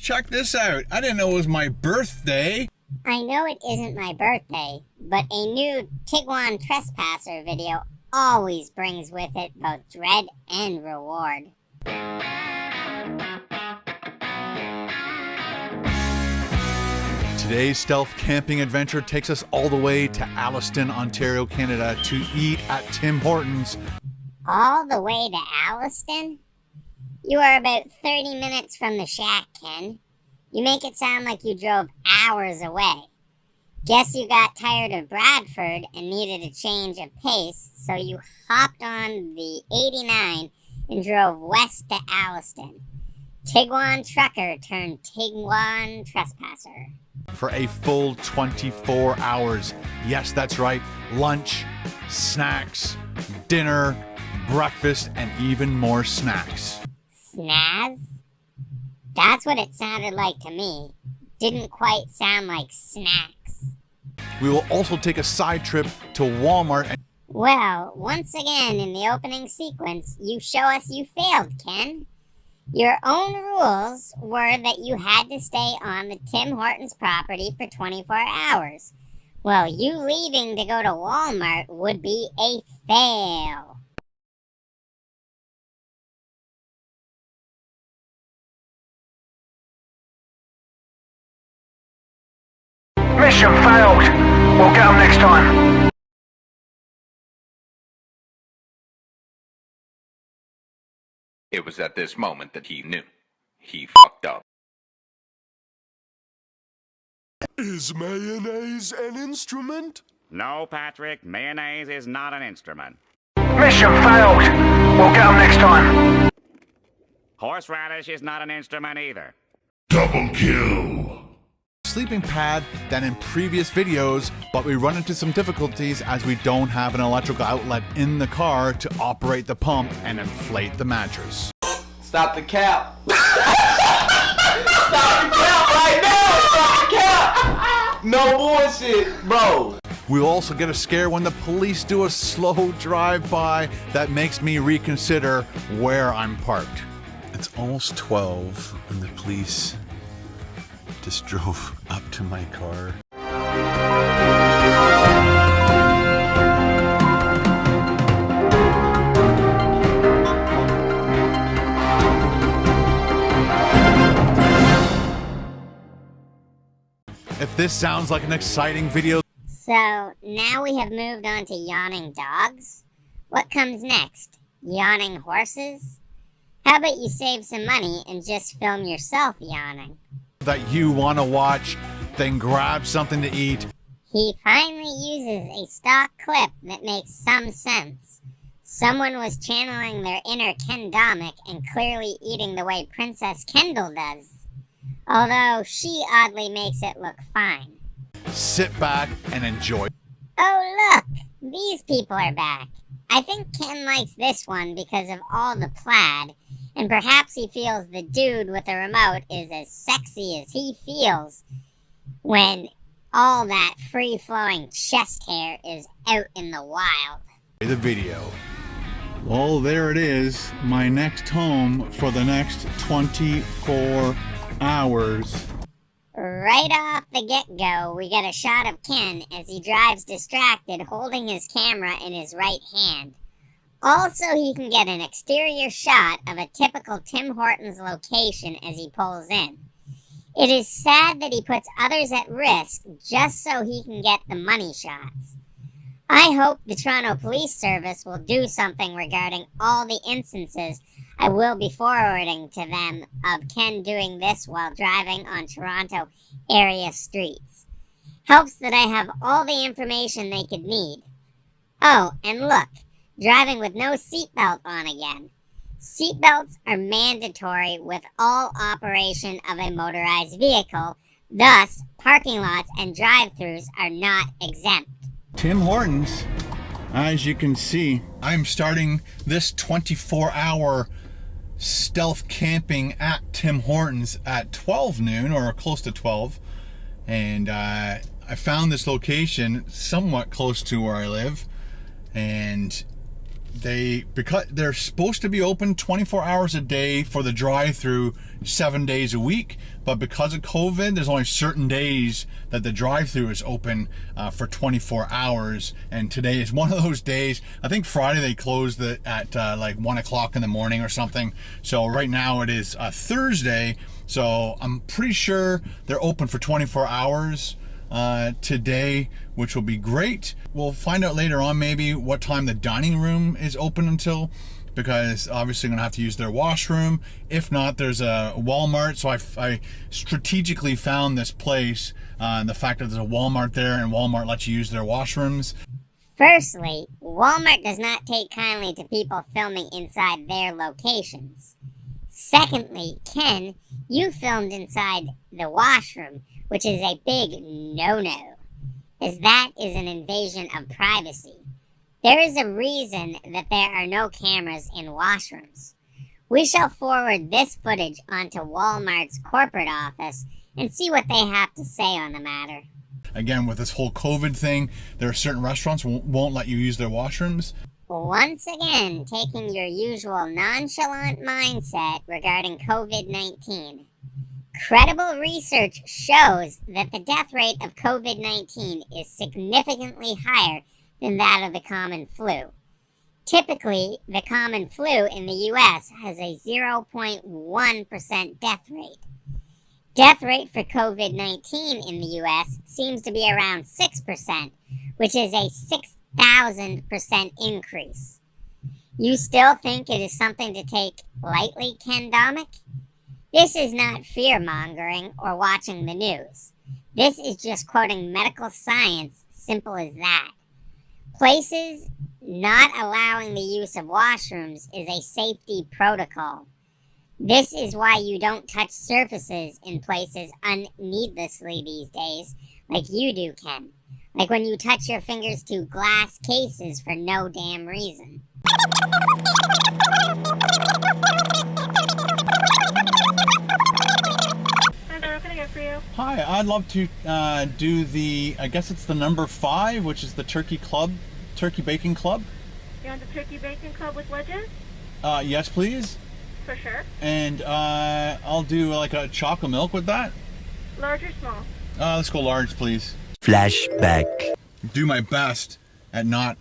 check this out. I didn't know it was my birthday. I know it isn't my birthday, but a new Tiguan Trespasser video always brings with it both dread and reward. Today's stealth camping adventure takes us all the way to Alliston, Ontario, Canada to eat at Tim Hortons. All the way to Alliston? You are about 30 minutes from the shack, Ken. You make it sound like you drove hours away. Guess you got tired of Bradford and needed a change of pace, so you hopped on the 89 and drove west to Alliston. Tiguan trucker turned Tiguan Trespasser. For a full 24 hours. Yes, that's right. Lunch, snacks, dinner, breakfast, and even more snacks. Snaz? That's what it sounded like to me. Didn't quite sound like snacks. We will also take a side trip to Walmart. Well, once again in the opening sequence, you show us you failed, Ken. Your own rules were that you had to stay on the Tim Hortons property for 24 hours. Well, you leaving to go to Walmart would be a fail. Mission failed. We'll get them next time. It was at this moment that he knew. He fucked up. Is mayonnaise an instrument? No, Patrick, mayonnaise is not an instrument. Mission failed. We'll get them next time. Horseradish is not an instrument either. Double kill. Sleeping pad than in previous videos, but we run into some difficulties as we don't have an electrical outlet in the car to operate the pump and inflate the mattress. Stop the cap. Stop the cap right now. Stop the cap. No bullshit, bro. We'll also get a scare when the police do a slow drive-by that makes me reconsider where I'm parked. It's almost 12 and the police just drove up to my car. If this sounds like an exciting video... So, now we have moved on to yawning dogs. What comes next? Yawning horses? How about you save some money and just film yourself yawning? that you want to watch, then grab something to eat. He finally uses a stock clip that makes some sense. Someone was channeling their inner Ken Domik and clearly eating the way Princess Kendall does. Although she oddly makes it look fine. Sit back and enjoy. Oh look! These people are back. I think Ken likes this one because of all the plaid, and perhaps he feels the dude with the remote is as sexy as he feels when all that free-flowing chest hair is out in the wild. The video. Well, there it is. My next home for the next 24 hours. Right off the get-go, we get a shot of Ken as he drives distracted, holding his camera in his right hand. Also, he can get an exterior shot of a typical Tim Hortons location as he pulls in. It is sad that he puts others at risk just so he can get the money shots. I hope the Toronto Police Service will do something regarding all the instances I will be forwarding to them of Ken doing this while driving on Toronto area streets. Helps that I have all the information they could need. Oh, and look, driving with no seatbelt on again. Seatbelts are mandatory with all operation of a motorized vehicle, thus parking lots and drive-thrus are not exempt. Tim Hortons, as you can see, I'm starting this 24-hour stealth camping at Tim Hortons at 12 noon or close to 12, and I found this location somewhat close to where I live, and because they're supposed to be open 24 hours a day for the drive-through 7 days a week, but because of COVID, there's only certain days that the drive-through is open for 24 hours, and today is one of those days. I think Friday they closed it at like 1 o'clock in the morning or something. So right now it is Thursday, so I'm pretty sure they're open for 24 hours today, which will be great. We'll find out later on maybe what time the dining room is open until, because obviously I'm gonna have to use their washroom. If not, there's a Walmart, so I strategically found this place, and the fact that there's a Walmart there and Walmart lets you use their washrooms. Firstly, Walmart does not take kindly to people filming inside their locations. Secondly, Ken, you filmed inside the washroom, which is a big no-no, as that is an invasion of privacy. There is a reason that there are no cameras in washrooms. We shall forward this footage onto Walmart's corporate office and see what they have to say on the matter. Again, with this whole COVID thing, there are certain restaurants won't let you use their washrooms. Once again, taking your usual nonchalant mindset regarding COVID-19. Credible research shows that the death rate of COVID-19 is significantly higher than that of the common flu. Typically, the common flu in the U.S. has a 0.1% death rate. Death rate for COVID-19 in the U.S. seems to be around 6%, which is a 6,000% increase. You still think it is something to take lightly, Ken Domik? This is not fear-mongering or watching the news. This is just quoting medical science, simple as that. Places not allowing the use of washrooms is a safety protocol. This is why you don't touch surfaces in places needlessly these days, like you do, Ken. Like when you touch your fingers to glass cases for no damn reason. Hi, I'd love to do the, I guess it's the number 5, which is the Turkey Bacon Club. You want the Turkey Bacon Club with wedges? Yes, please. For sure. And I'll do like a chocolate milk with that. Large or small? Let's go large, please. Flashback. Do my best at not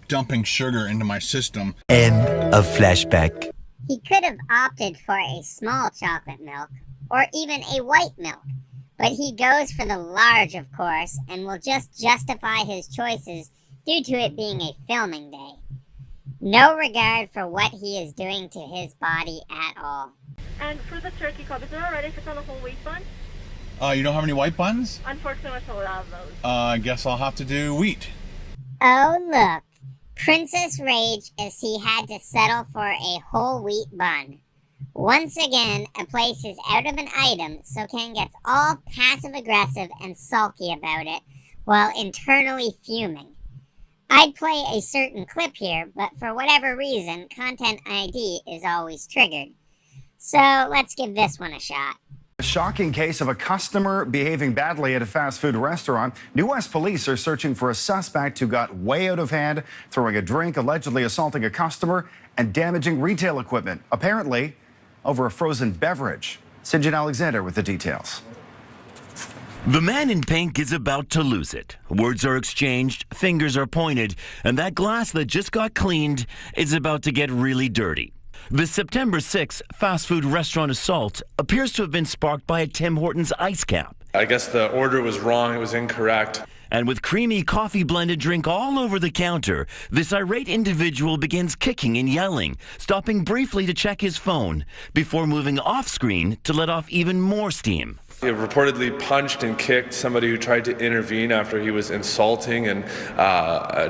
dumping sugar into my system. End of flashback. He could have opted for a small chocolate milk, or even a white milk, but he goes for the large, of course, and will just justify his choices due to it being a filming day. No regard for what he is doing to his body at all. And for the turkey club, is it alright if it's on a whole wheat bun? You don't have any white buns? Unfortunately, we're sold out of those. I guess I'll have to do wheat. Oh, look. Princess Rage as he had to settle for a whole wheat bun. Once again, a place is out of an item, so Ken gets all passive-aggressive and sulky about it, while internally fuming. I'd play a certain clip here, but for whatever reason, Content ID is always triggered. So let's give this one a shot. A shocking case of a customer behaving badly at a fast food restaurant. New West police are searching for a suspect who got way out of hand, throwing a drink, allegedly assaulting a customer, and damaging retail equipment, apparently over a frozen beverage. Sinjin Alexander with the details. The man in pink is about to lose it. Words are exchanged, fingers are pointed, and that glass that just got cleaned is about to get really dirty. The September 6th fast food restaurant assault appears to have been sparked by a Tim Hortons ice cap. I guess the order was wrong, it was incorrect. And with creamy coffee-blended drink all over the counter, this irate individual begins kicking and yelling, stopping briefly to check his phone, before moving off-screen to let off even more steam. He reportedly punched and kicked somebody who tried to intervene after he was insulting and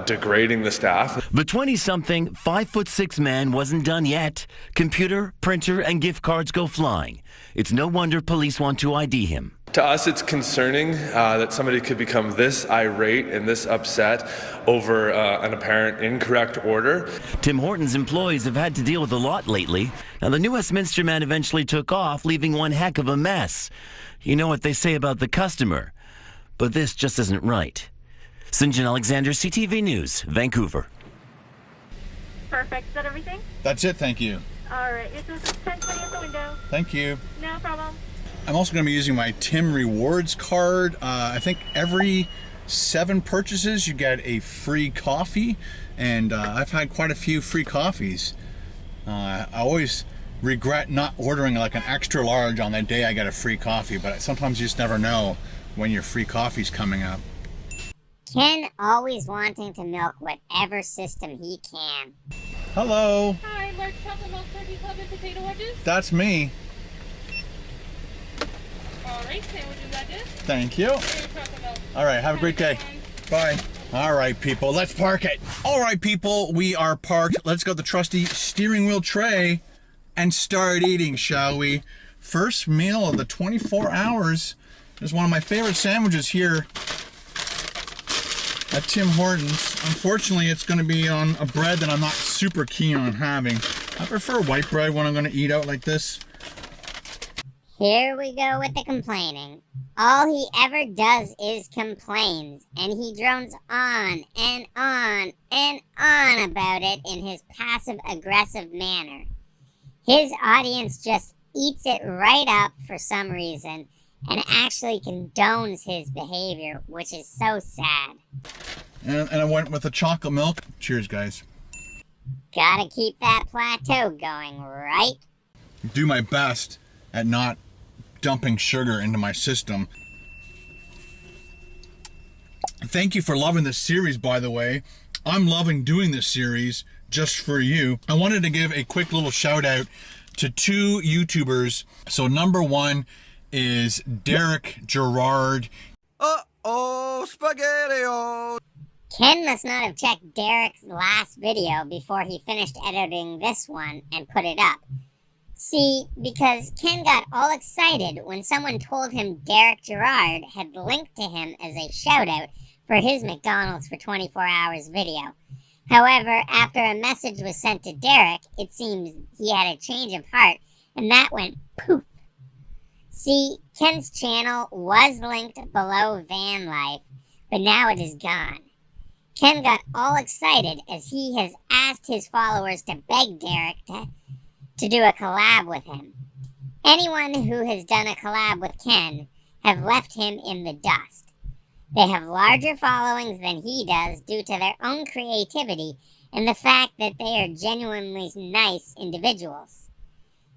degrading the staff. The 20-something, 5'6" man wasn't done yet. Computer, printer, and gift cards go flying. It's no wonder police want to ID him. To us, it's concerning that somebody could become this irate and this upset over an apparent incorrect order. Tim Hortons employees have had to deal with a lot lately. Now, the New Westminster man eventually took off, leaving one heck of a mess. You know what they say about the customer, but this just isn't right. Sinjin Alexander, CTV News, Vancouver. Perfect. Is that everything? That's it, thank you. Alright, your total is 1020 at the window. Thank you. No problem. I'm also going to be using my Tim Rewards card. I think every 7 purchases you get a free coffee, and I've had quite a few free coffees. I always regret not ordering like an extra large on the day I get a free coffee, but sometimes you just never know when your free coffee's coming up. Ken always wanting to milk whatever system he can. Hello. Hi, large chocolate milk turkey club and potato wedges. That's me. Alright, sandwich and wedges. Thank you. All right, have a great day. Bye. All right, people, let's park it. All right, people, we are parked. Let's go the trusty steering wheel tray and start eating, shall we? First meal of the 24 hours. There's one of my favorite sandwiches here at Tim Hortons. Unfortunately, it's going to be on a bread that I'm not super keen on having. I prefer white bread when I'm going to eat out like this. Here we go with the complaining. All he ever does is complains, and he drones on and on and on about it in his passive-aggressive manner. His audience just eats it right up for some reason and actually condones his behavior, which is so sad. And I went with the chocolate milk. Cheers, guys. Gotta keep that plateau going, right? Do my best at not dumping sugar into my system. Thank you for loving this series, by the way. I'm loving doing this series just for you. I wanted to give a quick little shout out to 2 YouTubers. So number 1 is Derek Gerard. Uh-oh, spaghetti-o! Ken must not have checked Derek's last video before he finished editing this one and put it up. See, because Ken got all excited when someone told him Derek Gerard had linked to him as a shoutout for his McDonald's for 24 hours video. However, after a message was sent to Derek, it seems he had a change of heart, and that went poof. See, Ken's channel was linked below Van Life, but now it is gone. Ken got all excited as he has asked his followers to beg Derek to do a collab with him. Anyone who has done a collab with Ken have left him in the dust. They have larger followings than he does due to their own creativity and the fact that they are genuinely nice individuals.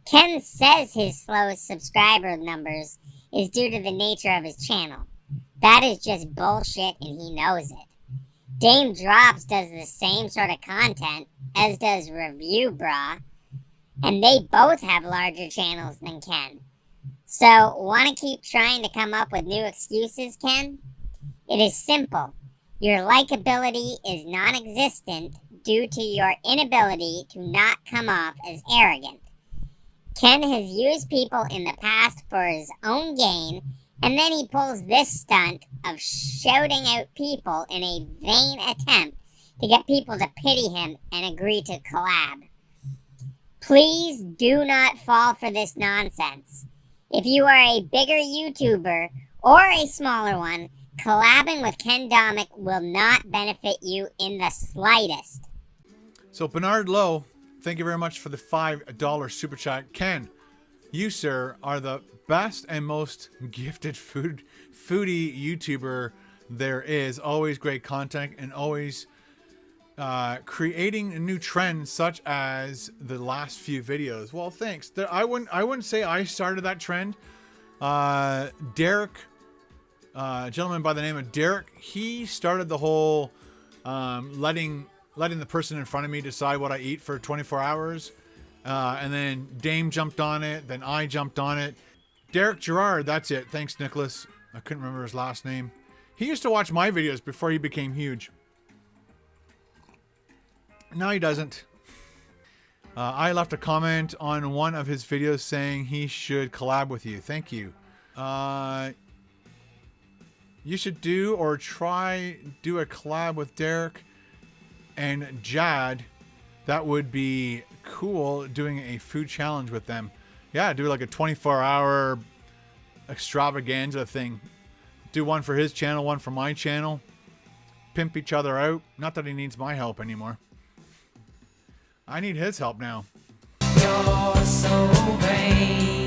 Ken says his slow subscriber numbers is due to the nature of his channel. That is just bullshit and he knows it. Dame Drops does the same sort of content, as does Review Bra, and they both have larger channels than Ken. So, want to keep trying to come up with new excuses, Ken? It is simple. Your likability is non-existent due to your inability to not come off as arrogant. Ken has used people in the past for his own gain, and then he pulls this stunt of shouting out people in a vain attempt to get people to pity him and agree to collab. Please do not fall for this nonsense. If you are a bigger YouTuber or a smaller one, collabing with Ken Domik will not benefit you in the slightest. So Bernard Lowe, thank you very much for the $5 super chat. Ken, you, sir, are the best and most gifted foodie YouTuber there is. Always great content and always creating a new trend, such as the last few videos. Well, thanks. I wouldn't say I started that trend. Derek, a gentleman by the name of Derek, he started the whole letting the person in front of me decide what I eat for 24 hours. And then Dame jumped on it. Then I jumped on it. Derek Gerard, that's it. Thanks, Nicholas. I couldn't remember his last name. He used to watch my videos before he became huge. Now he doesn't. I left a comment on one of his videos saying he should collab with you. Thank you. You should do a collab with Derek and Jad. That would be cool, doing a food challenge with them. Yeah, do like a 24-hour extravaganza thing. Do one for his channel, one for my channel. Pimp each other out. Not that he needs my help anymore. I need his help now. You're so vain.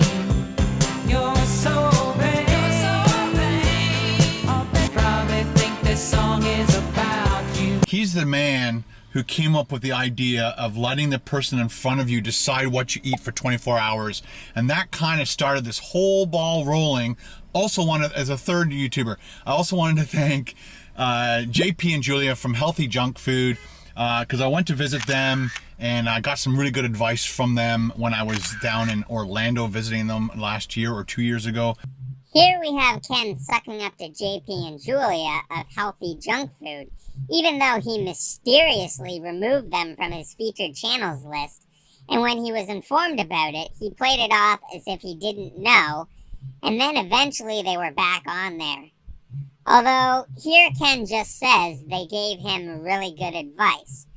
You're so vain. You're so vain. They probably think this song is about you. He's the man who came up with the idea of letting the person in front of you decide what you eat for 24 hours. And that kind of started this whole ball rolling. Also wanted, as a third YouTuber, I also wanted to thank JP and Julia from Healthy Junk Food, because I went to visit them and I got some really good advice from them when I was down in Orlando visiting them last year or 2 years ago. Here we have Ken sucking up to JP and Julia of Healthy Junk Food, even though he mysteriously removed them from his featured channels list. And when he was informed about it, he played it off as if he didn't know, and then eventually they were back on there. Although, here Ken just says they gave him really good advice.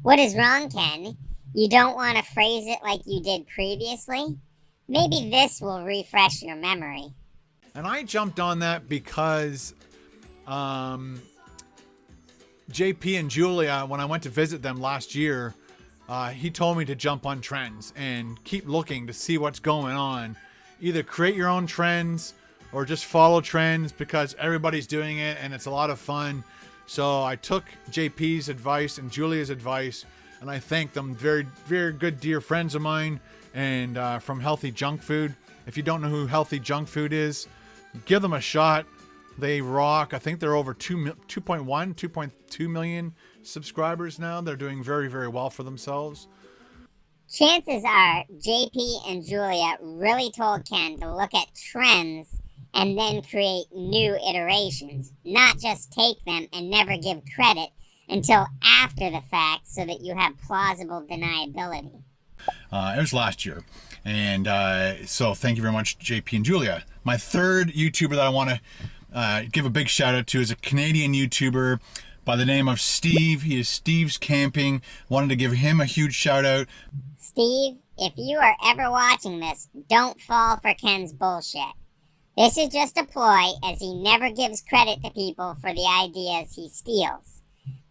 What is wrong, Ken? You don't want to phrase it like you did previously? Maybe this will refresh your memory. And I jumped on that because JP and Julia, when I went to visit them last year, he told me to jump on trends and keep looking to see what's going on. Either create your own trends or just follow trends because everybody's doing it and it's a lot of fun. So I took JP's advice and Julia's advice, and I thank them. Very, very good dear friends of mine, and from Healthy Junk Food. If you don't know who Healthy Junk Food is, give them a shot. They rock. I think they're over 2.2 million subscribers now. They're doing very, very well for themselves. Chances are JP and Julia really told Ken to look at trends and then create new iterations, not just take them and never give credit until after the fact so that you have plausible deniability. It was last year. And so thank you very much, JP and Julia. My third YouTuber that I want to give a big shout out to is a Canadian YouTuber by the name of Steve. He is Steve's Camping. Wanted to give him a huge shout out. Steve, if you are ever watching this, don't fall for Ken's bullshit. This is just a ploy, as he never gives credit to people for the ideas he steals.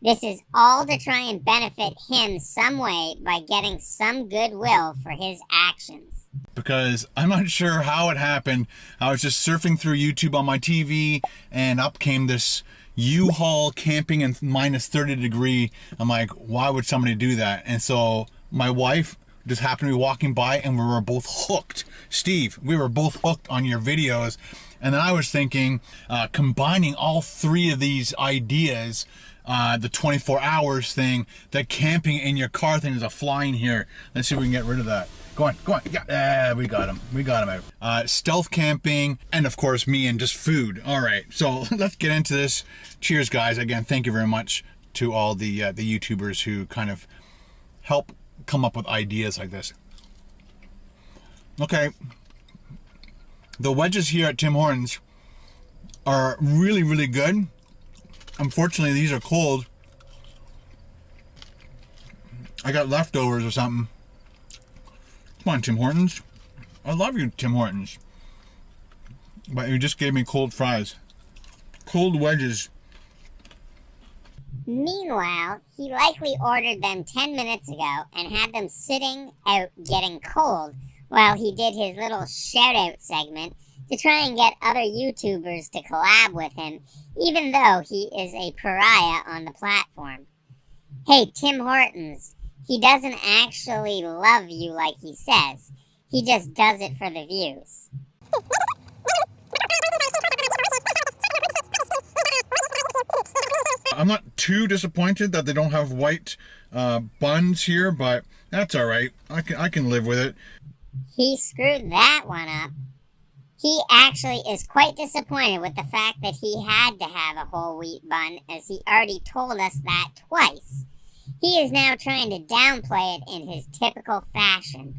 This is all to try and benefit him some way by getting some goodwill for his actions. Because I'm not sure how it happened. I was just surfing through YouTube on my TV, and up came this U-Haul camping in minus 30 degree. I'm like, why would somebody do that? And so my wife just happened to be walking by, and we were both hooked. Steve, we were both hooked on your videos. And then I was thinking, combining all three of these ideas, the 24 hours thing, the camping in your car thing, is a flying here. Let's see if we can get rid of that. Go on, go on. Yeah, we got him. We got him out. Stealth camping, and of course me and just food. All right, so let's get into this. Cheers, guys. Again, thank you very much to all the YouTubers who kind of help come up with ideas like this. Okay, the wedges here at Tim Hortons are really, really good. Unfortunately, these are cold. I got leftovers or something. Come on, Tim Hortons. I love you, Tim Hortons. But you just gave me cold fries. Cold wedges. Meanwhile, he likely ordered them 10 minutes ago and had them sitting out getting cold while he did his little shout-out segment to try and get other YouTubers to collab with him, even though he is a pariah on the platform. Hey, Tim Hortons, he doesn't actually love you like he says. He just does it for the views. I'm not too disappointed that they don't have white buns here, but that's all right. I can live with it. He screwed that one up. He actually is quite disappointed with the fact that he had to have a whole wheat bun, as he already told us that twice. He is now trying to downplay it in his typical fashion.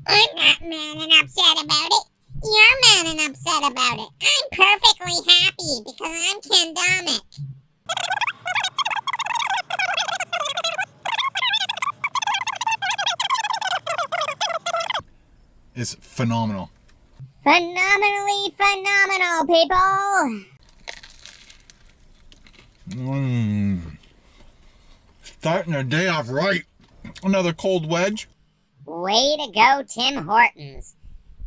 I'm not mad and upset about it. You're mad and upset about it. I'm perfectly happy because I'm Ken Domik. It's phenomenal. Phenomenally phenomenal, people! Starting their day off right. Another cold wedge. Way to go, Tim Hortons.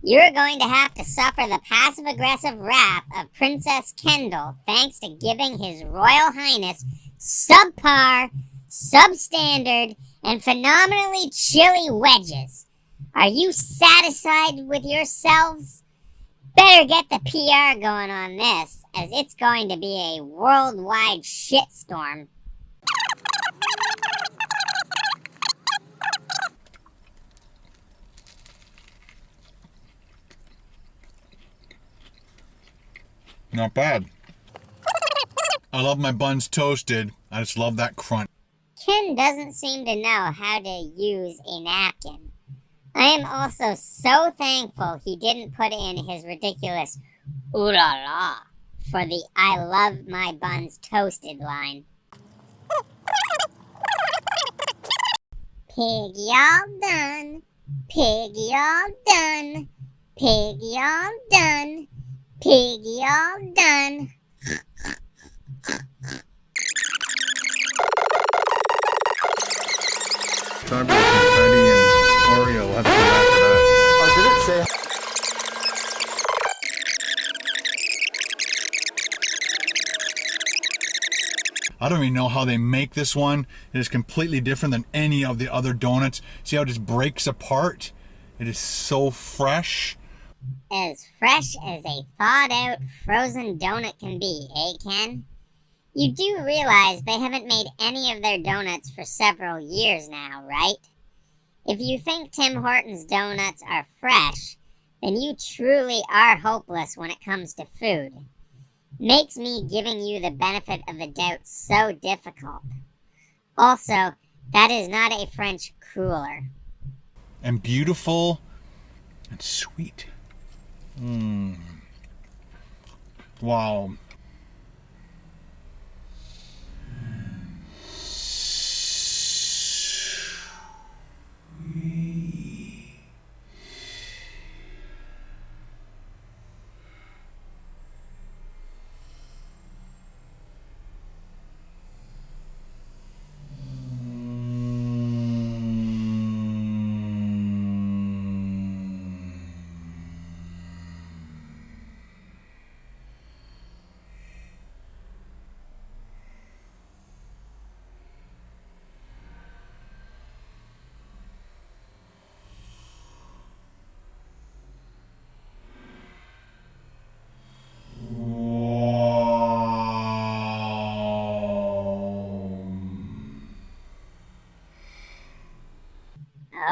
You're going to have to suffer the passive-aggressive wrath of Princess Kendall thanks to giving His Royal Highness subpar, substandard, and phenomenally chilly wedges. Are you satisfied with yourselves? Better get the PR going on this, as it's going to be a worldwide shitstorm. Not bad. I love my buns toasted. I just love that crunch. Ken doesn't seem to know how to use a napkin. I am also so thankful he didn't put in his ridiculous ooh la la for the I love my buns toasted line. Piggy all done. Piggy all done. Piggy all done. Piggy all done. Strawberry confetti and Oreo. We'll have to come back to that. Oh, did it say? I don't even know how they make this one. It is completely different than any of the other donuts. See how it just breaks apart? It is so fresh. As fresh as a thawed-out frozen donut can be, eh, Ken? You do realize they haven't made any of their donuts for several years now, right? If you think Tim Hortons donuts are fresh, then you truly are hopeless when it comes to food. Makes me giving you the benefit of the doubt so difficult. Also, that is not a French cruller. And beautiful and sweet. Wow.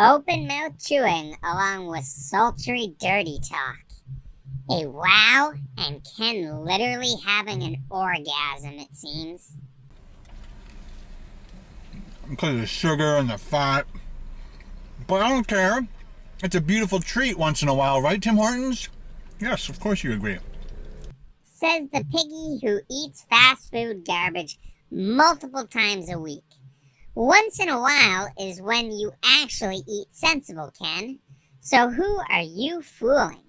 Open mouth chewing along with sultry dirty talk. A wow and Ken literally having an orgasm, it seems. Because of the sugar and the fat. But I don't care. It's a beautiful treat once in a while, right, Tim Hortons? Yes, of course you agree. Says the piggy who eats fast food garbage multiple times a week. Once in a while is when you actually eat sensible, Ken. So who are you fooling?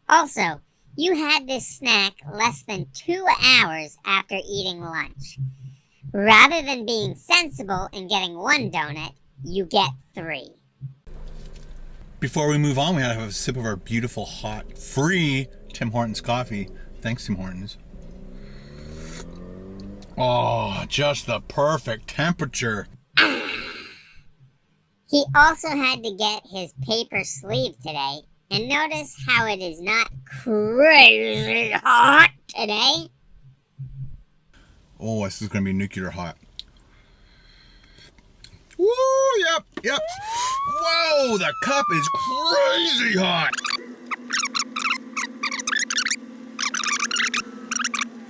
Also, you had this snack less than 2 hours after eating lunch. Rather than being sensible and getting 1 donut, you get 3. Before we move on, we gotta have a sip of our beautiful, hot, free Tim Hortons coffee. Thanks, Tim Hortons. Oh, just the perfect temperature. He also had to get his paper sleeve today. And notice how it is not crazy hot today. Oh, this is gonna be nuclear hot. Woo, yep. Whoa, the cup is crazy hot.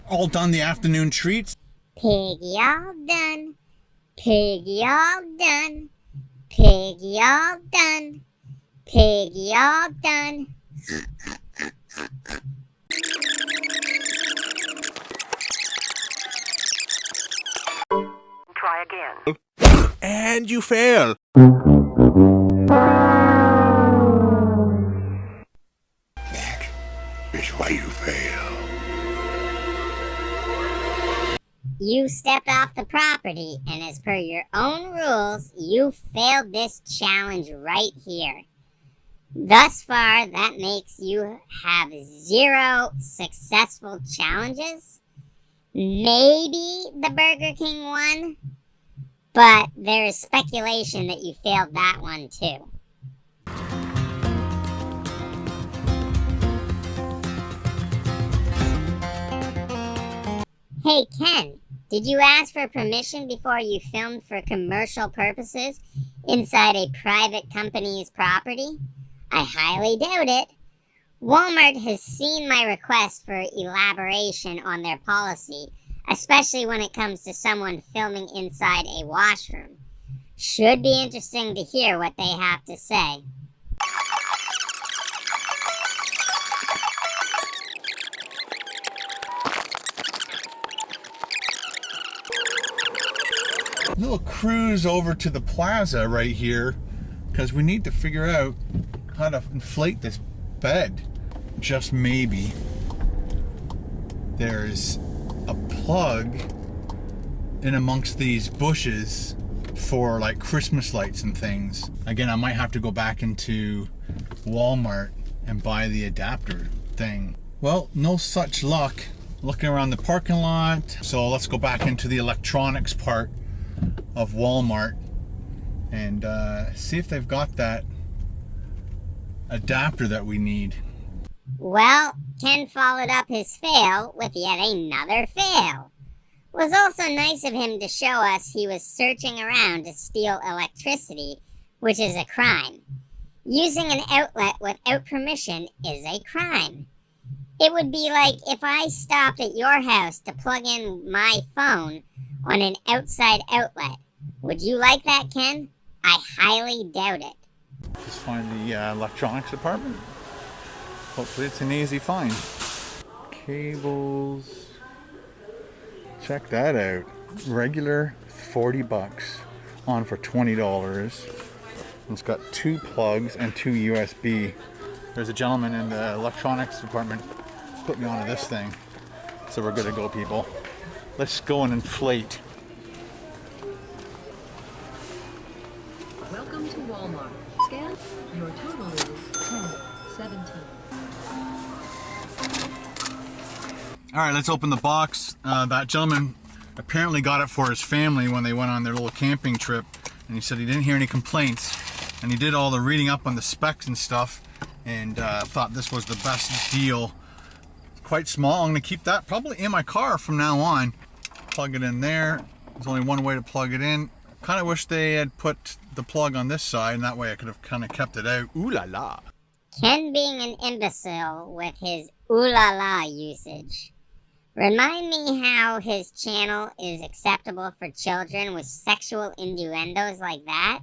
All done the afternoon treats. Piggy all done. Piggy all done. Piggy all done. Piggy all done. Try again. And you fail. That is why you fail. you stepped off the property, and as per your own rules, you failed this challenge right here. Thus far, that makes you have 0 successful challenges. Maybe the Burger King one, but there is speculation that you failed that one too. Hey Ken, did you ask for permission before you filmed for commercial purposes inside a private company's property? I highly doubt it. Walmart has seen my request for elaboration on their policy, especially when it comes to someone filming inside a washroom. Should be interesting to hear what they have to say. Little cruise over to the plaza right here, because we need to figure out how to inflate this bed. Just maybe there's a plug in amongst these bushes for like Christmas lights and things. Again, I might have to go back into Walmart and buy the adapter thing. Well, no such luck looking around the parking lot. So let's go back into the electronics part of Walmart and see if they've got that adapter that we need. Well, Ken followed up his fail with yet another fail. It was also nice of him to show us he was searching around to steal electricity, which is a crime. Using an outlet without permission is a crime. It would be like if I stopped at your house to plug in my phone on an outside outlet. Would you like that, Ken? I highly doubt it. Just find the electronics department. Hopefully it's an easy find. Cables. Check that out. Regular $40. On for $20. It's got 2 plugs and 2 USB. There's a gentleman in the electronics department. Put me onto this thing. So we're good to go, people. Let's go and inflate. Welcome to Walmart. Scan. Your total is 10.17. All right, let's open the box. That gentleman apparently got it for his family when they went on their little camping trip, and he said he didn't hear any complaints, and he did all the reading up on the specs and stuff, and thought this was the best deal. Quite small. I'm gonna keep that probably in my car from now on. Plug it in there. There's only one way to plug it in. Kind of wish they had put the plug on this side, and that way I could have kind of kept it out. Ooh la la. Ken being an imbecile with his ooh la la usage. Remind me how his channel is acceptable for children with sexual innuendos like that?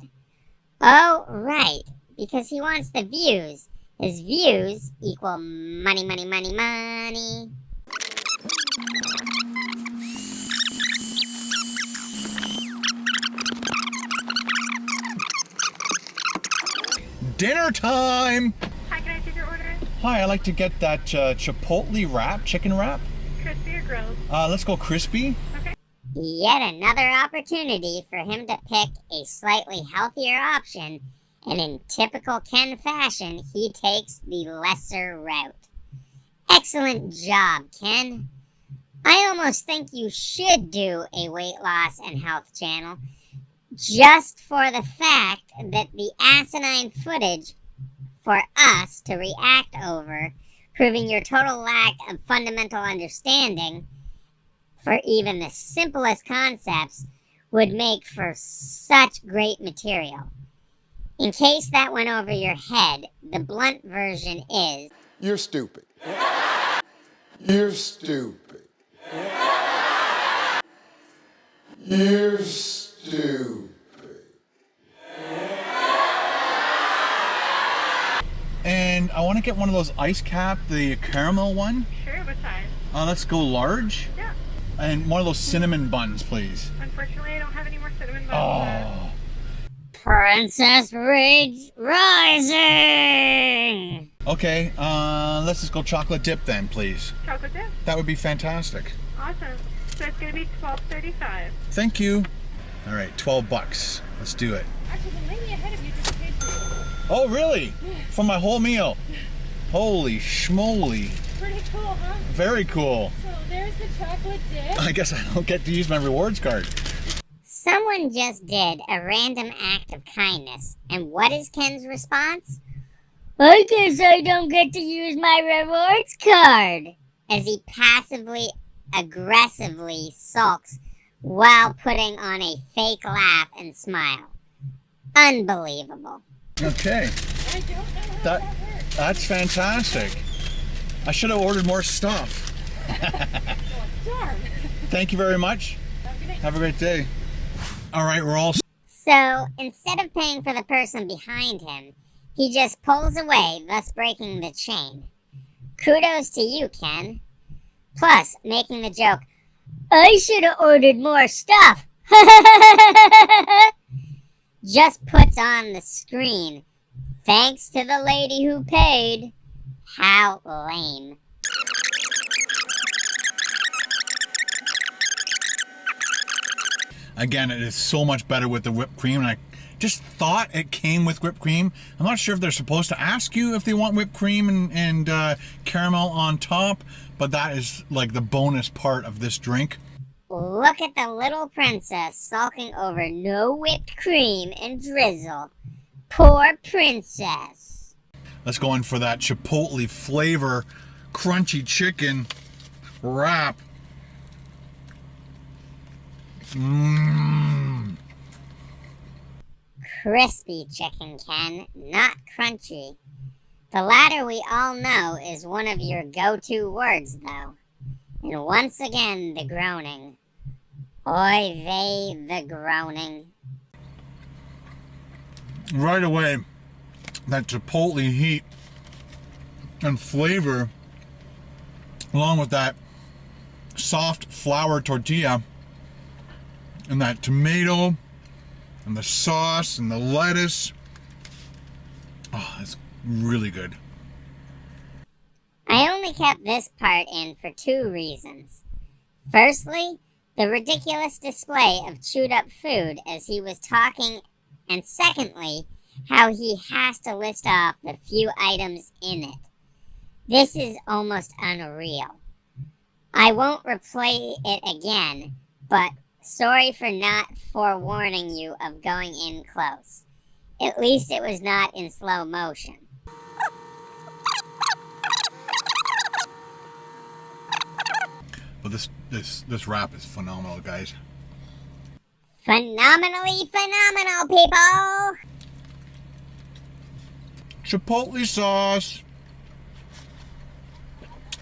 Oh, right, because he wants the views. His views equal money, money, money, money. Dinner time! Hi, can I take your order? Hi, I'd like to get that chipotle wrap, chicken wrap. Crispy or grilled? Let's go crispy. Okay. Yet another opportunity for him to pick a slightly healthier option, and in typical Ken fashion, he takes the lesser route. Excellent job, Ken. I almost think you should do a weight loss and health channel, just for the fact that the asinine footage for us to react over, proving your total lack of fundamental understanding for even the simplest concepts, would make for such great material. In case that went over your head, the blunt version is... You're stupid. You're stupid. You're stupid. And I want to get one of those ice cap, the caramel one. Sure, what size? Let's go large. Yeah. And one of those cinnamon buns, please. Unfortunately, I don't have any more cinnamon buns. Princess Rage Rising! Okay, let's just go chocolate dip then, please. Chocolate dip? That would be fantastic. Awesome. So it's going to be $12.35. Thank you. All right, 12 bucks. Let's do it. Actually, the lady ahead of you just paid for you. Oh, really? For my whole meal? Holy schmoly. Pretty cool, huh? Very cool. So there's the chocolate dip. I guess I don't get to use my rewards card. Someone just did a random act of kindness, and what is Ken's response? I guess I don't get to use my rewards card, as he passively aggressively sulks while putting on a fake laugh and smile. Unbelievable. Okay. I don't know how that works. That's fantastic. I should have ordered more stuff. Darn. Thank you very much. Have a great day. All right, we're all... So, instead of paying for the person behind him, he just pulls away, thus breaking the chain. Kudos to you, Ken. Plus, making the joke, I should have ordered more stuff. Just puts on the screen, thanks to the lady who paid. How lame. Again, it is so much better with the whipped cream, and I just thought it came with whipped cream. I'm not sure if they're supposed to ask you if they want whipped cream and caramel on top, but that is like the bonus part of this drink. Look at the little princess sulking over no whipped cream and drizzle. Poor princess. Let's go in for that chipotle flavor crunchy chicken wrap. Mmm. Crispy chicken, Ken, not crunchy. The latter we all know is one of your go-to words, though. And once again, the groaning. Oy vey, the groaning. Right away, that chipotle heat and flavor, along with that soft flour tortilla, and that tomato, and the sauce, and the lettuce. Oh, it's really good. I only kept this part in for two reasons. Firstly, the ridiculous display of chewed up food as he was talking, and secondly, how he has to list off the few items in it. This is almost unreal. I won't replay it again, but sorry for not forewarning you of going in close. At least it was not in slow motion. But this wrap is phenomenal, guys. Phenomenally phenomenal, people! Chipotle sauce.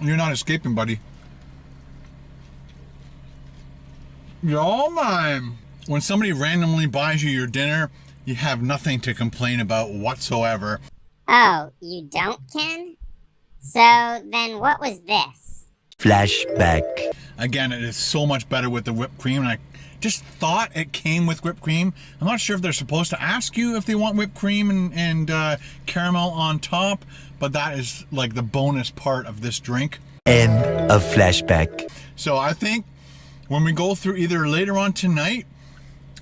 You're not escaping, buddy. You're all mine. When somebody randomly buys you your dinner, you have nothing to complain about whatsoever. Oh, you don't, Ken? So, then what was this? Flashback. Again, it is so much better with the whipped cream, and I just thought it came with whipped cream. I'm not sure if they're supposed to ask you if they want whipped cream and caramel on top, but that is like the bonus part of this drink. End of flashback. So I think when we go through either later on tonight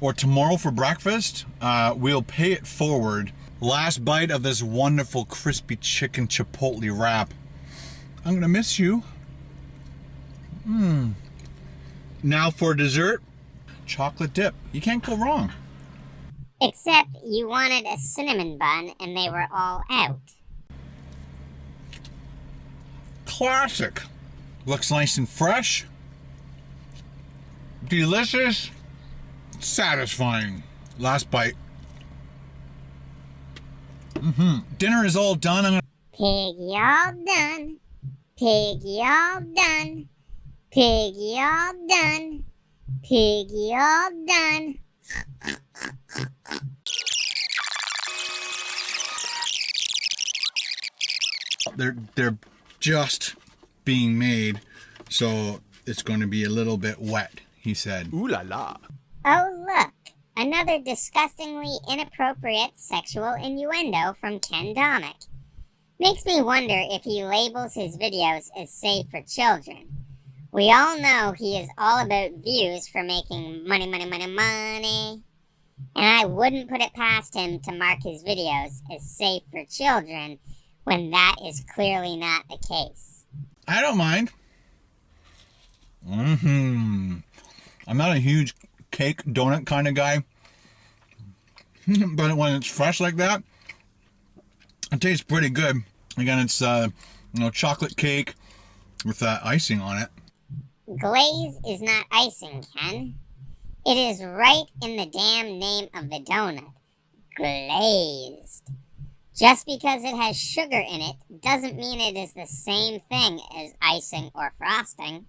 or tomorrow for breakfast, we'll pay it forward. Last bite of this wonderful crispy chicken chipotle wrap. I'm gonna miss you. Now for dessert, chocolate dip. You can't go wrong. Except you wanted a cinnamon bun and they were all out. Classic. Looks nice and fresh. Delicious. Satisfying. Last bite. Dinner is all done. I'm gonna... Piggy all done. Piggy all done. Piggy all done. Piggy all done. They're just being made, so it's going to be a little bit wet, he said. Ooh la la. Oh, look. Another disgustingly inappropriate sexual innuendo from Ken Domik. Makes me wonder if he labels his videos as safe for children. We all know he is all about views for making money, money, money, money. And I wouldn't put it past him to mark his videos as safe for children when that is clearly not the case. I don't mind. I'm not a huge cake donut kind of guy. But when it's fresh like that, it tastes pretty good. Again, it's chocolate cake with icing on it. Glaze is not icing, Ken. It is right in the damn name of the donut. Glazed. Just because it has sugar in it doesn't mean it is the same thing as icing or frosting.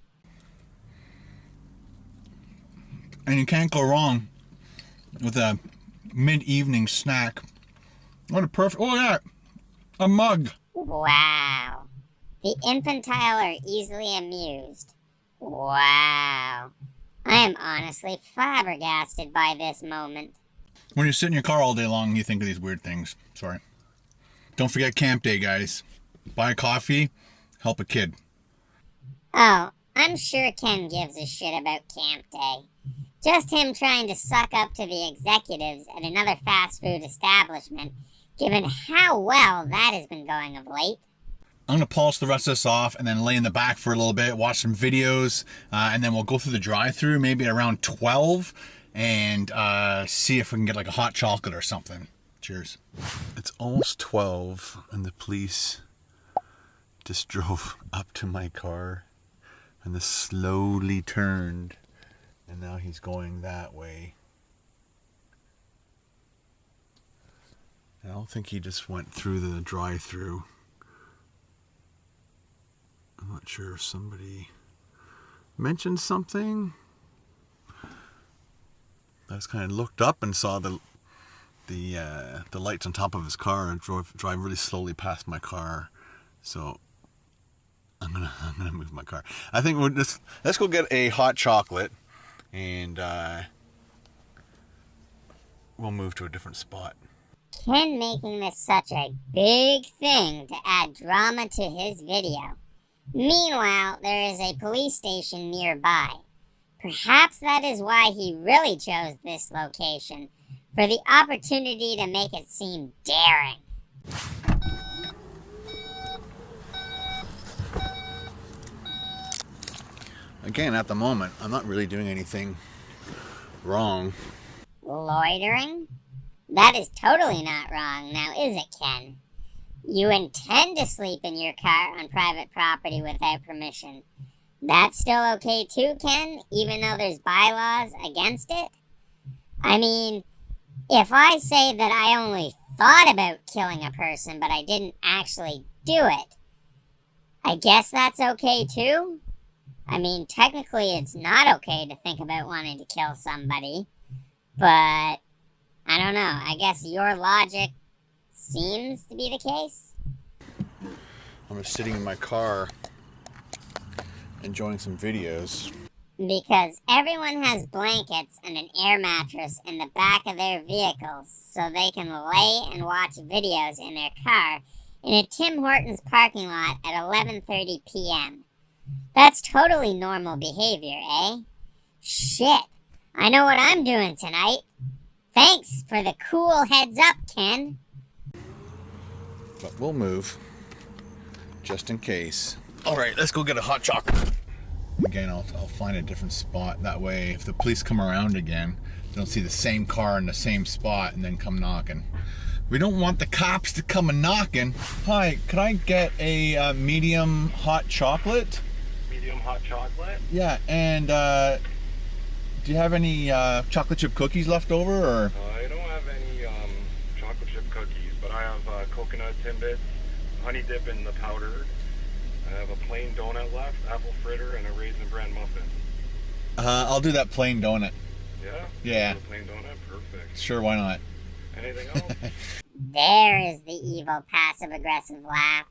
And you can't go wrong with a mid-evening snack. What a perfect... Oh, yeah! A mug! Wow. The infantile are easily amused. Wow. I am honestly flabbergasted by this moment. When you sit in your car all day long, you think of these weird things. Sorry. Don't forget camp day, guys. Buy a coffee, help a kid. Oh, I'm sure Ken gives a shit about camp day. Just him trying to suck up to the executives at another fast food establishment, given how well that has been going of late. I'm going to polish the rest of this off and then lay in the back for a little bit, watch some videos, and then we'll go through the drive-thru maybe at around 12 and see if we can get like a hot chocolate or something. Cheers. It's almost 12 and the police just drove up to my car and then slowly turned and now he's going that way. I don't think he just went through the drive-thru. I'm not sure if somebody mentioned something. I just kind of looked up and saw the lights on top of his car and drive really slowly past my car. So I'm gonna move my car. I think let's go get a hot chocolate and we'll move to a different spot. Ken making this such a big thing to add drama to his video. Meanwhile, there is a police station nearby. Perhaps that is why he really chose this location, for the opportunity to make it seem daring. Again, at the moment, I'm not really doing anything wrong. Loitering? That is totally not wrong, now is it, Ken? You intend to sleep in your car on private property without permission. That's still okay too, Ken, even though there's bylaws against it? I mean, if I say that I only thought about killing a person, but I didn't actually do it, I guess that's okay too? I mean, technically it's not okay to think about wanting to kill somebody, but I don't know, I guess your logic seems to be the case. I'm just sitting in my car enjoying some videos. Because everyone has blankets and an air mattress in the back of their vehicles so they can lay and watch videos in their car in a Tim Hortons parking lot at 11:30 p.m. That's totally normal behavior, eh? Shit, I know what I'm doing tonight. Thanks for the cool heads up, Ken. But we'll move, just in case. All right, let's go get a hot chocolate. Again, I'll find a different spot. That way, if the police come around again, they don't see the same car in the same spot and then come knocking. We don't want the cops to come and knocking. Hi, can I get a medium hot chocolate? Medium hot chocolate? Yeah, and do you have any chocolate chip cookies left over? Or? I don't have any chocolate chip cookies, but I have coconut Timbits, honey dip in the powder. I have a plain donut left, apple fritter, and a raisin bran muffin. I'll do that plain donut. Yeah? Yeah. A plain donut? Perfect. Sure, why not? Anything else? There is the evil passive-aggressive laugh.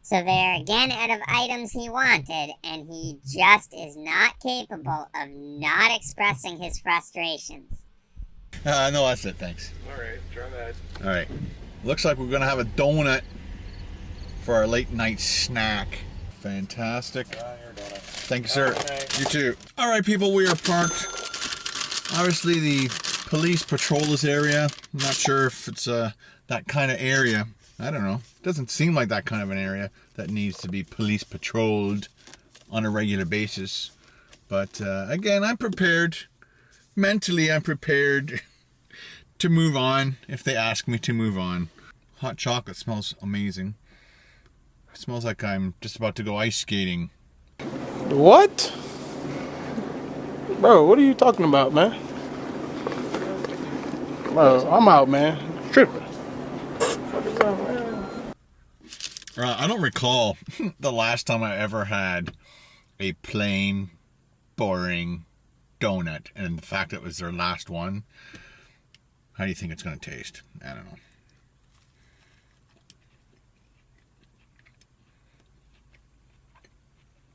So they're again out of items he wanted, and he just is not capable of not expressing his frustrations. No, that's it, thanks. Alright, try that. Alright. Looks like we're going to have a donut for our late night snack. Fantastic. Thank you, sir. You too. All right, people, we are parked. Obviously, the police patrol this area. I'm not sure if it's that kind of area. I don't know. It doesn't seem like that kind of an area that needs to be police patrolled on a regular basis. But again, I'm prepared. Mentally, I'm prepared to move on if they ask me to move on. Hot chocolate smells amazing. It smells like I'm just about to go ice skating. What? Bro, what are you talking about, man? Bro, I'm out, man. Tripping. What is up, man? I don't recall the last time I ever had a plain, boring donut, and the fact that it was their last one. How do you think it's going to taste? I don't know.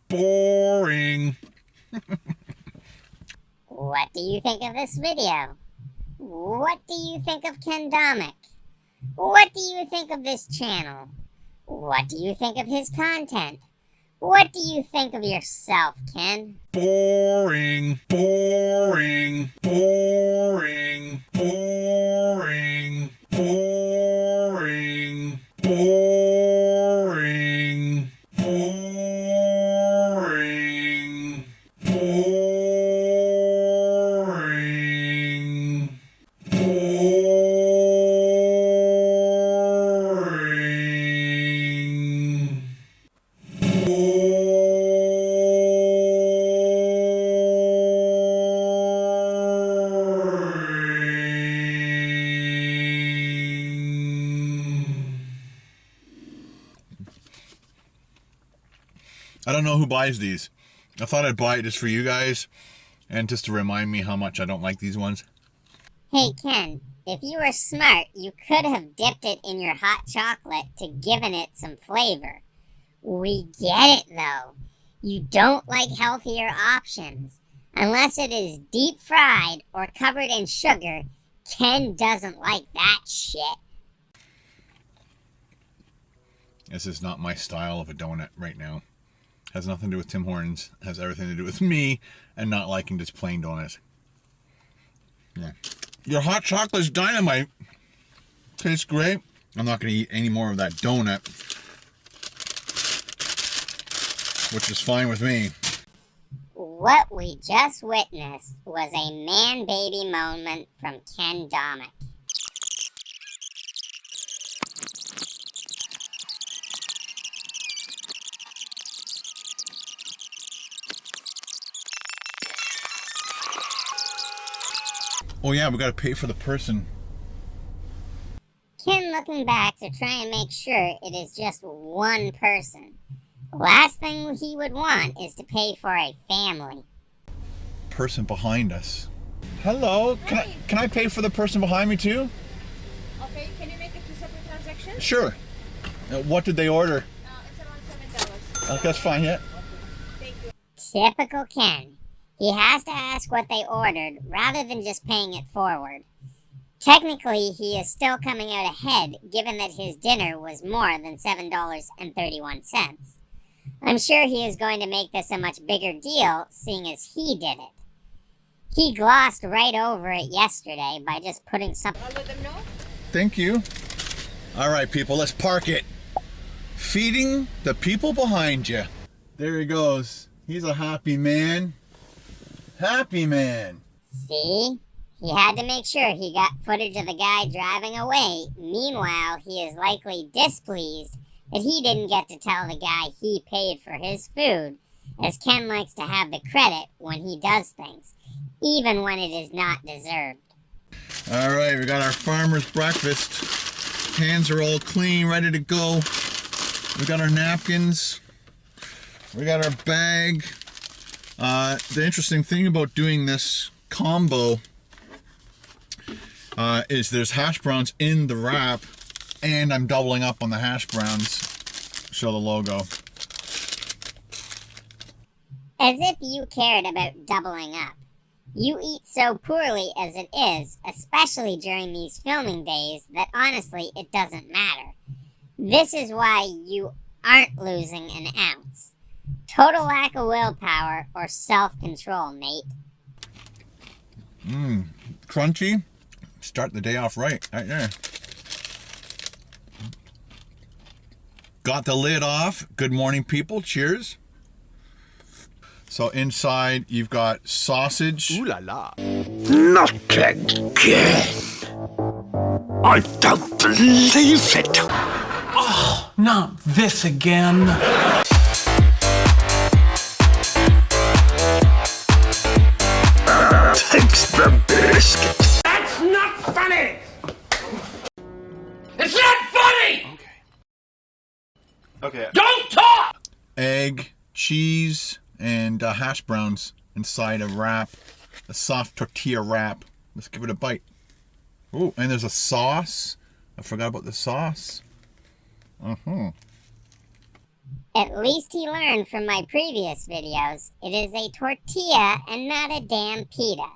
Boring. What do you think of this video? What do you think of Ken Domik? What do you think of this channel? What do you think of his content? What do you think of yourself, Ken? Boring. Boring. Boring. Boring. Boring. Boring. Boring. Boring. I don't know who buys these. I thought I'd buy it just for you guys and just to remind me how much I don't like these ones. Hey, Ken, if you were smart, you could have dipped it in your hot chocolate to given it some flavor. We get it, though. You don't like healthier options. Unless it is deep fried or covered in sugar, Ken doesn't like that shit. This is not my style of a donut right now. Has nothing to do with Tim Hortons. Has everything to do with me and not liking just plain donuts. Yeah. Your hot chocolate's dynamite. Tastes great. I'm not going to eat any more of that donut, which is fine with me. What we just witnessed was a man-baby moment from Ken Domik. Oh yeah, we got to pay for the person. Ken looking back to try and make sure it is just one person. Last thing he would want is to pay for a family. Person behind us. Hello, can I pay for the person behind me too? Okay, can you make it two separate transactions? Sure. What did they order? It's around $7. That's fine, yeah. Thank you. Typical Ken. He has to ask what they ordered rather than just paying it forward. Technically, he is still coming out ahead given that his dinner was more than $7.31. I'm sure he is going to make this a much bigger deal seeing as he did it. He glossed right over it yesterday by just putting something. I'll let them know. Thank you. All right, people, let's park it. Feeding the people behind you. There he goes. He's a happy man. Happy man. See? He had to make sure he got footage of the guy driving away. Meanwhile, he is likely displeased that he didn't get to tell the guy he paid for his food, as Ken likes to have the credit when he does things, even when it is not deserved. All right, we got our farmer's breakfast. Hands are all clean, ready to go. We got our napkins. We got our bag. The interesting thing about doing this combo is there's hash browns in the wrap, and I'm doubling up on the hash browns. Show the logo. As if you cared about doubling up. You eat so poorly as it is, especially during these filming days, that honestly it doesn't matter. This is why you aren't losing an ounce. Total lack of willpower or self-control, mate. Crunchy. Start the day off right there. Got the lid off. Good morning, people. Cheers. So inside you've got sausage. Ooh la la. Not again. I don't believe it. Oh, not this again. Takes the biscuit. That's not funny! It's not funny! Okay. Don't talk! Egg, cheese, and hash browns inside a wrap. A soft tortilla wrap. Let's give it a bite. Oh, and there's a sauce. I forgot about the sauce. At least he learned from my previous videos. It is a tortilla and not a damn pita.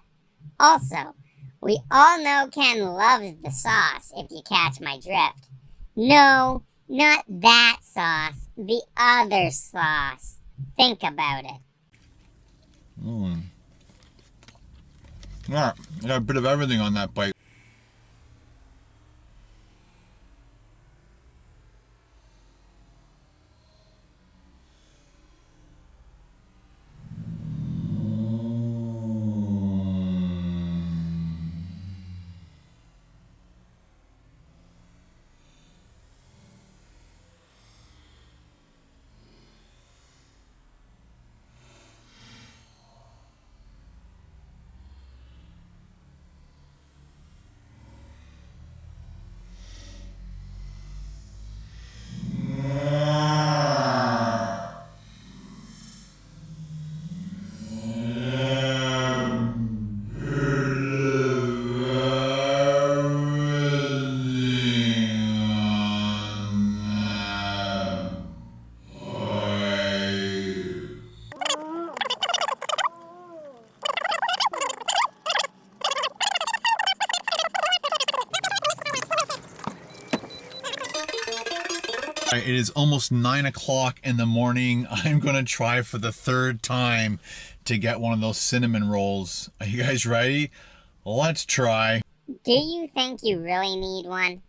Also, we all know Ken loves the sauce, if you catch my drift. No, not that sauce. The other sauce. Think about it. Yeah, I got a bit of everything on that bite. It is almost 9 o'clock in the morning. I'm going to try for the third time to get one of those cinnamon rolls. Are you guys ready? Let's try. Do you think you really need one?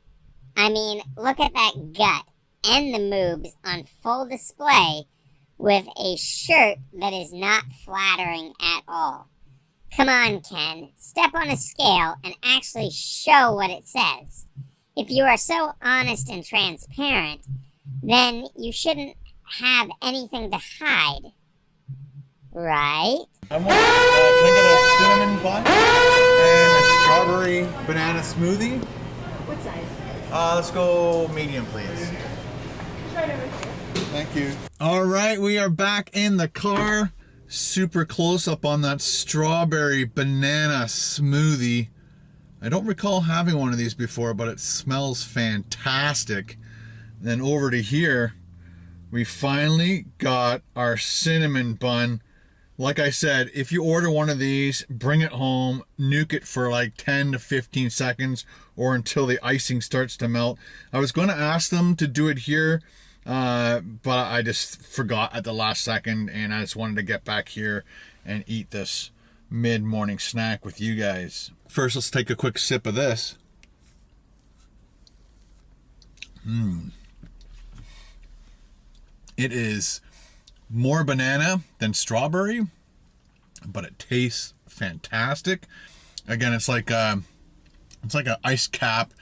I mean, look at that gut and the moobs on full display with a shirt that is not flattering at all. Come on, Ken. Step on a scale and actually show what it says. If you are so honest and transparent, then you shouldn't have anything to hide. Right? I want, can I get a cinnamon bun and a strawberry banana smoothie? What size? Let's go medium, please. It's right over here. Thank you. All right, we are back in the car. Super close up on that strawberry banana smoothie. I don't recall having one of these before, but it smells fantastic. Then over to here, we finally got our cinnamon bun. Like I said, if you order one of these, bring it home, nuke it for like 10 to 15 seconds or until the icing starts to melt. I was going to ask them to do it here, but I just forgot at the last second, and I just wanted to get back here and eat this mid-morning snack with you guys. First, let's take a quick sip of this. It is more banana than strawberry, but it tastes fantastic. Again, it's like an ice cap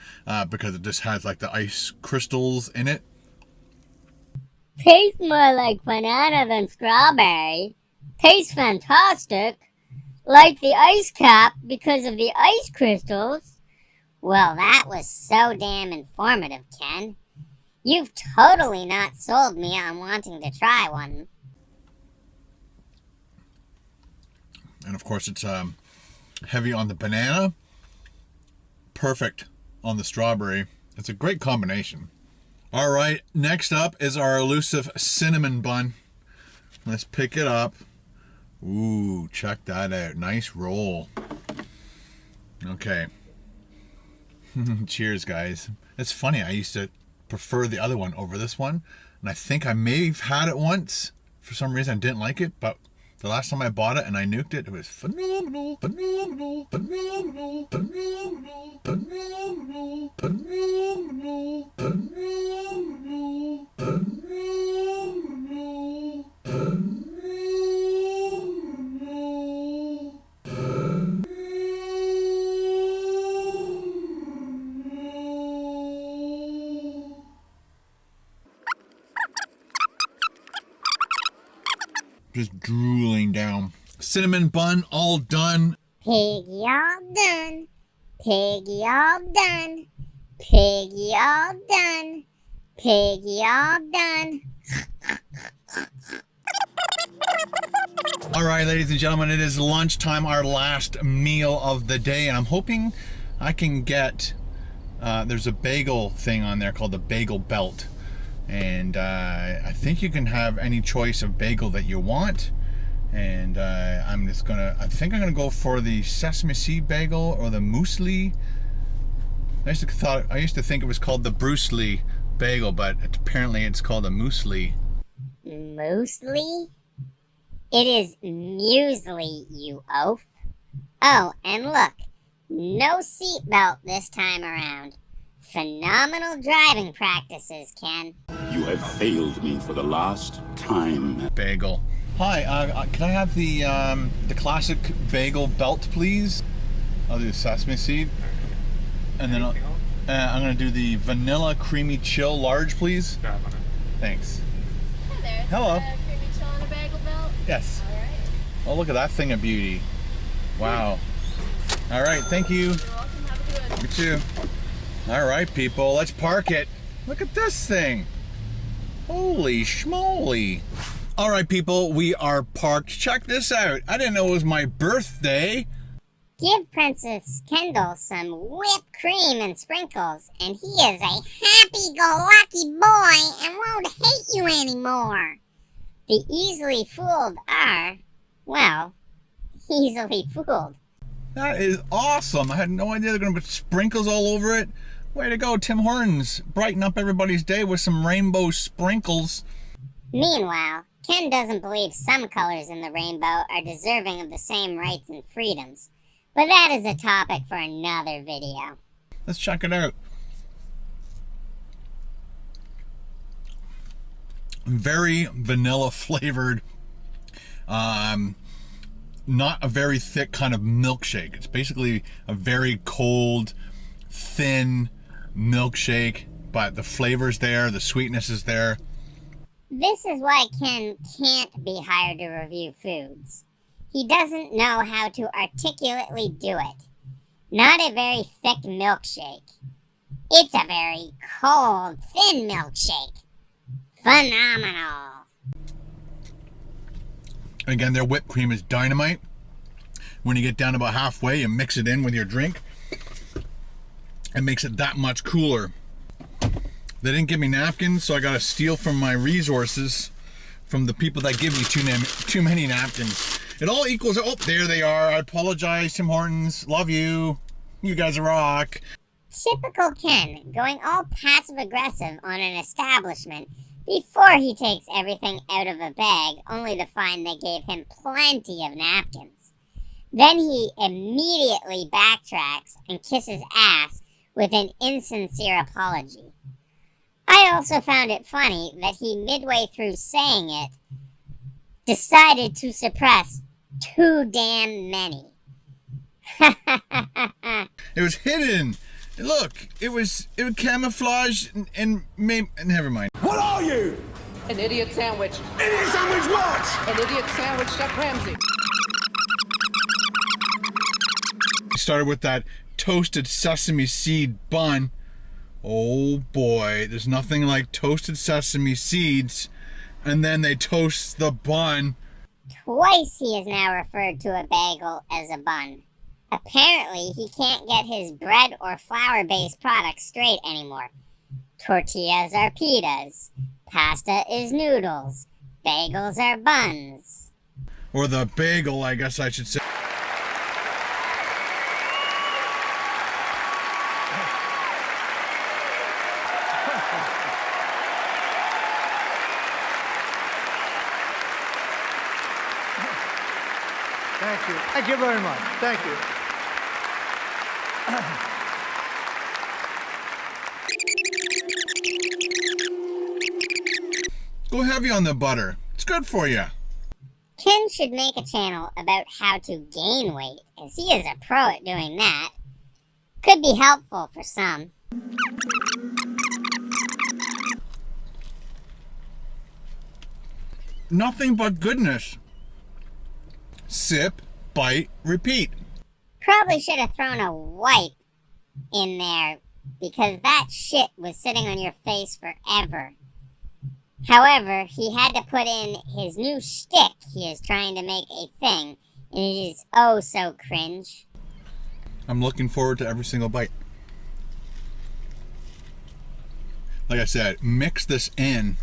because it just has like the ice crystals in it. Tastes more like banana than strawberry. Tastes fantastic. Like the ice cap because of the ice crystals. Well, that was so damn informative, Ken. You've totally not sold me on wanting to try one. And of course it's heavy on the banana, perfect on the strawberry. It's a great combination. All right, next up is our elusive cinnamon bun. Let's pick it up. Ooh, check that out. Nice roll. Okay. Cheers, guys. It's funny, I used to prefer the other one over this one. And I think I may have had it once. For some reason, I didn't like it, but the last time I bought it and I nuked it, it was phenomenal, phenomenal, phenomenal, phenomenal, phenomenal, phenomenal, phenomenal, phenomenal, phenomenal. Just drooling down. Cinnamon bun all done. Piggy all done. Piggy all done. Piggy all done. Piggy all done. All right, ladies and gentlemen, it is lunchtime, our last meal of the day, and I'm hoping I can get, there's a bagel thing on there called the bagel belt. And I think you can have any choice of bagel that you want. And I think I'm gonna go for the sesame seed bagel or the muesli. I used to think it was called the Bruce Lee bagel, but apparently it's called a muesli. Muesli? It is muesli, you oaf. Oh, and look, no seatbelt this time around. Phenomenal driving practices, Ken. You have failed me for the last time. Bagel. Hi, can I have the classic bagel belt, please? I'll do the sesame seed. And then I'm going to do the vanilla creamy chill large, please. Thanks. Hi there. Hello. Creamy chill and a bagel belt? Yes. All right. Oh, look at that thing of beauty. Wow. All right, thank you. You're welcome. Have a good one. You too. All right, people, let's park it. Look at this thing. Holy schmoly. All right, people, we are parked. Check this out. I didn't know it was my birthday. Give Princess Kendall some whipped cream and sprinkles, and he is a happy-go-lucky boy and won't hate you anymore. The easily fooled are, well, easily fooled. That is awesome. I had no idea they're going to put sprinkles all over it. Way to go, Tim Hortons. Brighten up everybody's day with some rainbow sprinkles. Meanwhile, Ken doesn't believe some colors in the rainbow are deserving of the same rights and freedoms. But that is a topic for another video. Let's check it out. Very vanilla flavored. Not a very thick kind of milkshake. It's basically a very cold, thin milkshake, but the flavor's there, the sweetness is there. This is why Ken can't be hired to review foods. He doesn't know how to articulately do it. Not a very thick milkshake. It's a very cold, thin milkshake. Phenomenal. Again, their whipped cream is dynamite. When you get down about halfway, you mix it in with your drink. It makes it that much cooler. They didn't give me napkins, so I got to steal from my resources from the people that give me too many napkins. It all equals, oh, there they are. I apologize, Tim Hortons. Love you. You guys rock. Typical Ken, going all passive-aggressive on an establishment before he takes everything out of a bag, only to find they gave him plenty of napkins. Then he immediately backtracks and kisses ass with an insincere apology. I also found it funny that he, midway through saying it, decided to suppress too damn many. It was hidden. Look, it was camouflage and never mind. What are you? An idiot sandwich. Idiot sandwich what? An idiot sandwich, Chef Ramsay. Started with that toasted sesame seed bun. Oh boy, there's nothing like toasted sesame seeds, and then they toast the bun. Twice he has now referred to a bagel as a bun. Apparently, he can't get his bread or flour-based products straight anymore. Tortillas are pitas. Pasta is noodles. Bagels are buns. Or the bagel, I guess I should say. Thank you. Thank you very much. Thank you. Go heavy on the butter. It's good for you. Ken should make a channel about how to gain weight, as he is a pro at doing that. Could be helpful for some. Nothing but goodness. Sip, bite, repeat. Probably should have thrown a wipe in there, because that shit was sitting on your face forever. However, he had to put in his new shtick he is trying to make a thing, and it is oh so cringe. I'm looking forward to every single bite. Like I said, mix this in,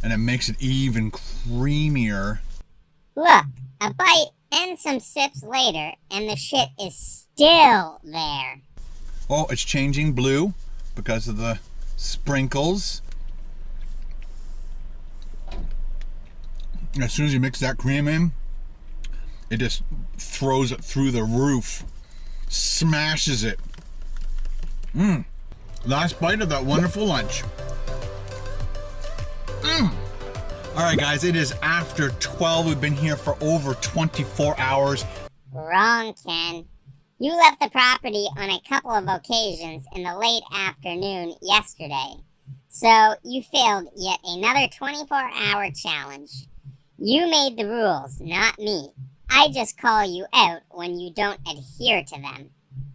and it makes it even creamier. Look, a bite and some sips later, and the shit is still there. Oh, it's changing blue because of the sprinkles. As soon as you mix that cream in, it just throws it through the roof. Smashes it. Last bite of that wonderful lunch. Alright guys, it is after 12. We've been here for over 24 hours. Wrong, Ken. You left the property on a couple of occasions in the late afternoon yesterday. So you failed yet another 24-hour challenge. You made the rules, not me. I just call you out when you don't adhere to them.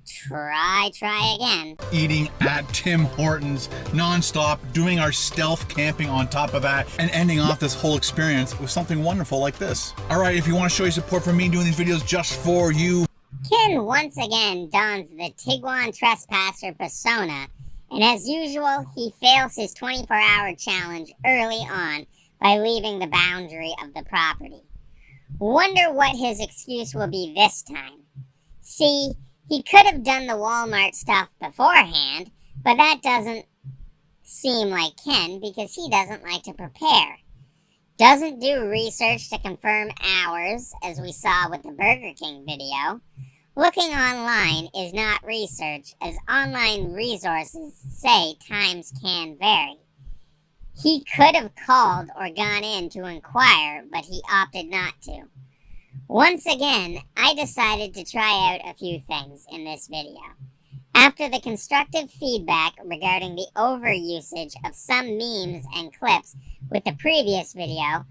Try again. Eating at Tim Hortons non-stop, doing our stealth camping on top of that, and ending off this whole experience with something wonderful like this. Alright, if you want to show your support for me doing these videos just for you. Ken once again dons the Tiguan Trespasser persona, and as usual, he fails his 24-hour challenge early on by leaving the boundary of the property. Wonder what his excuse will be this time. See, he could have done the Walmart stuff beforehand, but that doesn't seem like Ken because he doesn't like to prepare. Doesn't do research to confirm hours, as we saw with the Burger King video. Looking online is not research, as online resources say times can vary. He could have called or gone in to inquire, but he opted not to. Once again, I decided to try out a few things in this video. After the constructive feedback regarding the overusage of some memes and clips with the previous video,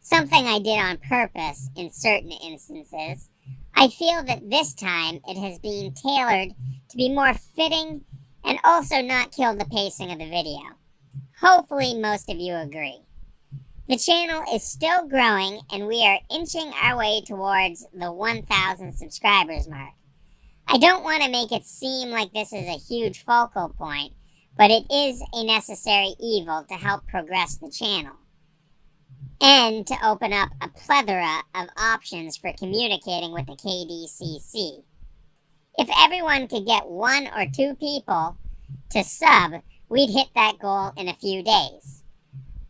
something I did on purpose in certain instances, I feel that this time it has been tailored to be more fitting and also not kill the pacing of the video. Hopefully most of you agree. The channel is still growing and we are inching our way towards the 1,000 subscribers mark. I don't want to make it seem like this is a huge focal point, but it is a necessary evil to help progress the channel, and to open up a plethora of options for communicating with the KDCC. If everyone could get 1 or 2 people to sub, we'd hit that goal in a few days.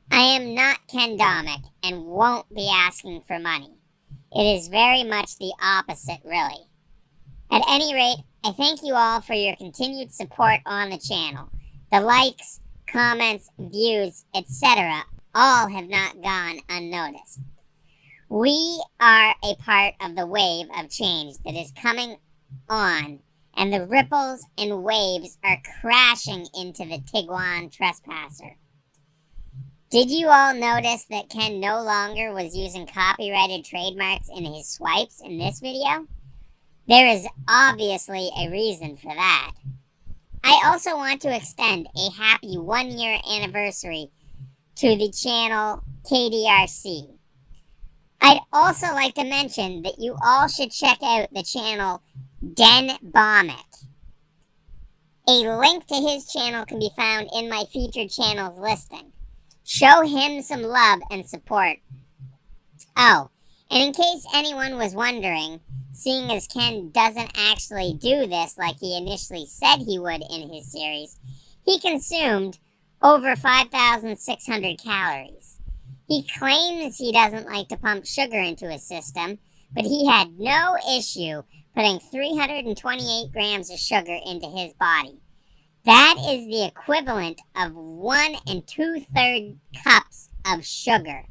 I am not Ken Domik and won't be asking for money. It is very much the opposite, really. At any rate, I thank you all for your continued support on the channel. The likes, comments, views, etc. all have not gone unnoticed. We are a part of the wave of change that is coming on, and the ripples and waves are crashing into the Tiguan Trespasser. Did you all notice that Ken no longer was using copyrighted trademarks in his swipes in this video? There is obviously a reason for that. I also want to extend a happy 1-year anniversary to the channel KDRC. I'd also like to mention that you all should check out the channel Domik. A link to his channel can be found in my featured channels listing. Show him some love and support. Oh, and in case anyone was wondering, seeing as Ken doesn't actually do this like he initially said he would in his series, he consumed over 5,600 calories. He claims he doesn't like to pump sugar into his system, but he had no issue putting 328 grams of sugar into his body. That is the equivalent of 1 2/3 cups of sugar.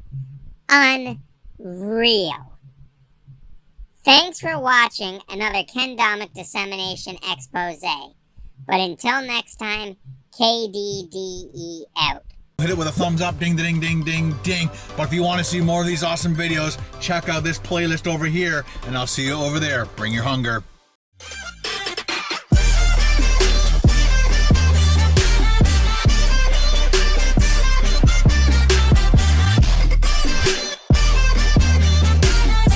Unreal. Thanks for watching another Ken Domik dissemination expose. But until next time, KDDE out. Hit it with a thumbs up, ding, ding, ding, ding, ding. But if you want to see more of these awesome videos, check out this playlist over here, and I'll see you over there. Bring your hunger.